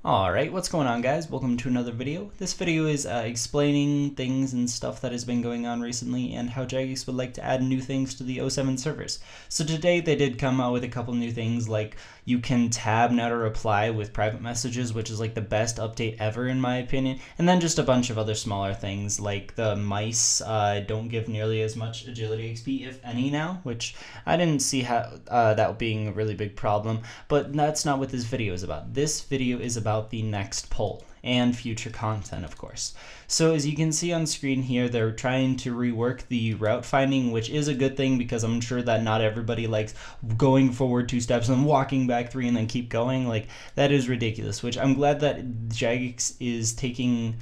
Alright, what's going on, guys? Welcome to another video. This video is explaining things and stuff that has been going on recently and how Jagex would like to add new things to the 07 servers. So today they did come out with a couple new things, like you can tab now to reply with private messages, which is like the best update ever in my opinion, and then just a bunch of other smaller things like the mice don't give nearly as much agility XP, if any, now, which I didn't see how that being a really big problem, but that's not what this video is about. This video is about the next poll and future content, of course. So as you can see on screen here, they're trying to rework the route finding, which is a good thing because I'm sure that not everybody likes going forward 2 steps and walking back 3 and then keep going. Like, that is ridiculous, which I'm glad that Jagex is taking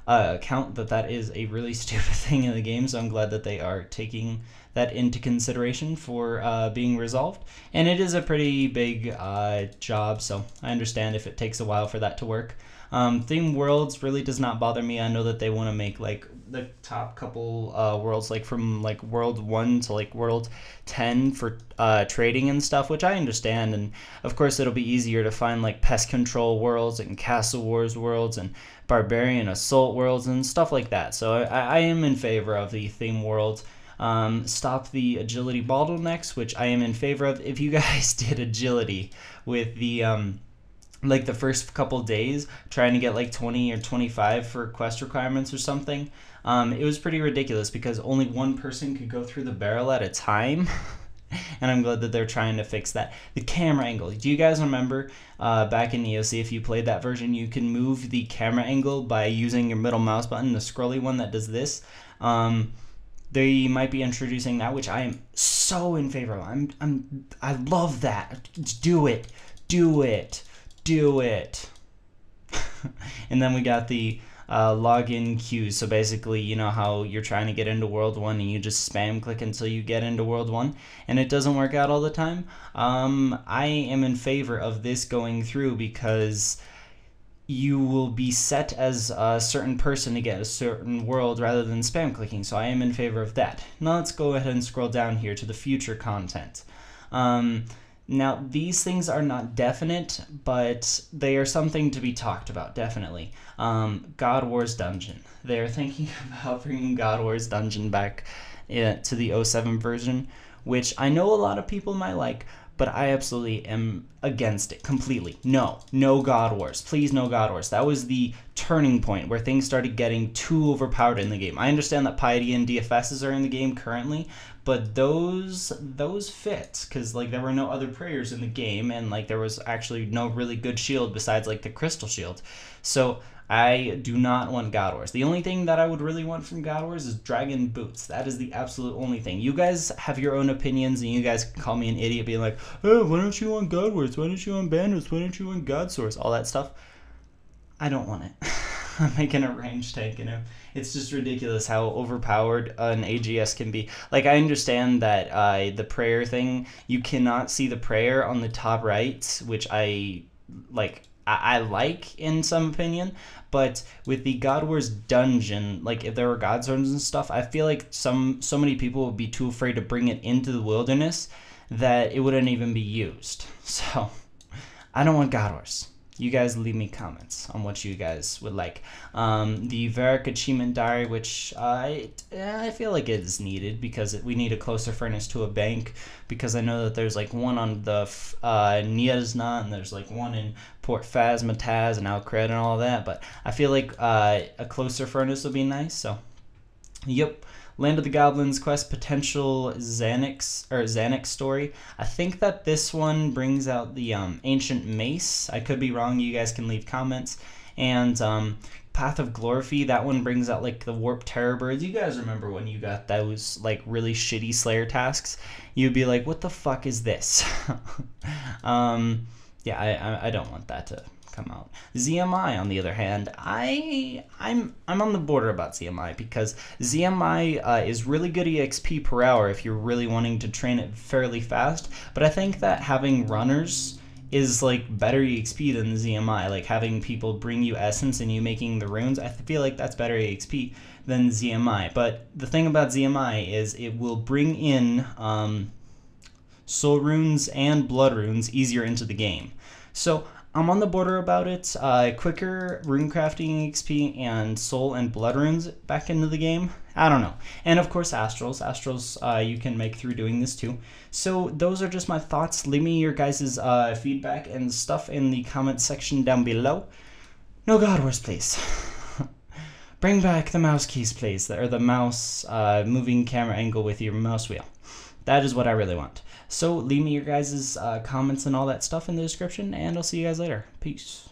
account that that is a really stupid thing in the game, so I'm glad that they are taking that into consideration for being resolved. And it is a pretty big job, so I understand if it takes a while for that to work. Theme worlds really does not bother me. I know that they want to make like the top couple worlds, like from like world 1 to like world 10 for trading and stuff, which I understand. And of course it'll be easier to find like pest control worlds and castle wars worlds and barbarian assault worlds and stuff like that. So I am in favor of the theme worlds. Stop the agility bottlenecks, which I am in favor of. If you guys did agility with the like the first couple days trying to get like 20 or 25 for quest requirements or something, it was pretty ridiculous because only one person could go through the barrel at a time. And I'm glad that they're trying to fix that. The camera angle. Do you guys remember back in EOC, if you played that version, you can move the camera angle by using your middle mouse button, the scrolly one that does this. They might be introducing that, which I am so in favor of. I love that. Do it. Do it. Do it. And then we got the login queues. So basically, you know how you're trying to get into World 1 and you just spam click until you get into World 1 and it doesn't work out all the time? I am in favor of this going through because you will be set as a certain person to get a certain world rather than spam clicking. So I am in favor of that. Now let's go ahead and scroll down here to the future content. Now, these things are not definite, but they are something to be talked about, definitely. God Wars Dungeon. They're thinking about bringing God Wars Dungeon back to the 07 version, which I know a lot of people might like, but I absolutely am against it completely. No God Wars. Please, no God Wars. That was the turning point where things started getting too overpowered in the game. I understand that piety and DFSs are in the game currently, but those fit because like there were no other prayers in the game, and like there was actually no really good shield besides like the crystal shield. So I do not want God Wars. The only thing that I would really want from God Wars is Dragon Boots. That is the absolute only thing. You guys have your own opinions, and you guys can call me an idiot being like, oh, why don't you want God Wars? Why don't you want Bandits? Why don't you want God Source? All that stuff. I don't want it. I'm making a range tank, you know? It's just ridiculous how overpowered an AGS can be. Like, I understand that the prayer thing, you cannot see the prayer on the top right, which I like in some opinion, but with the God Wars dungeon, like if there were God Zones and stuff, I feel like so many people would be too afraid to bring it into the wilderness that it wouldn't even be used. So I don't want God Wars. You guys leave me comments on what you guys would like. The Varric Achievement Diary, which I feel like it is needed because we need a closer furnace to a bank, because I know that there's like one on the Niazna, and there's like one in Port Phasmataz and Alcred and all that, but I feel like a closer furnace would be nice. So yep. Land of the Goblins quest, potential Xanax story. I think that this one brings out the ancient mace. I could be wrong. You guys can leave comments. And Path of Glorphy, that one brings out like the Warp Terror Birds. You guys remember when you got those like really shitty Slayer tasks? You'd be like, what the fuck is this? Yeah, I don't want that to come out. ZMI, on the other hand, I'm on the border about ZMI because ZMI is really good EXP per hour if you're really wanting to train it fairly fast, but I think that having runners is like better EXP than ZMI. Like having people bring you essence and you making the runes, I feel like that's better EXP than ZMI. But the thing about ZMI is it will bring in soul runes and blood runes easier into the game. So I'm on the border about it. Quicker runecrafting XP and soul and blood runes back into the game. I don't know. And of course astrals. Astrals you can make through doing this too. So those are just my thoughts. Leave me your guys' feedback and stuff in the comment section down below. No God Wars, please. Bring back the mouse keys, please. Or the mouse moving camera angle with your mouse wheel. That is what I really want. So leave me your guys' comments and all that stuff in the description, and I'll see you guys later. Peace.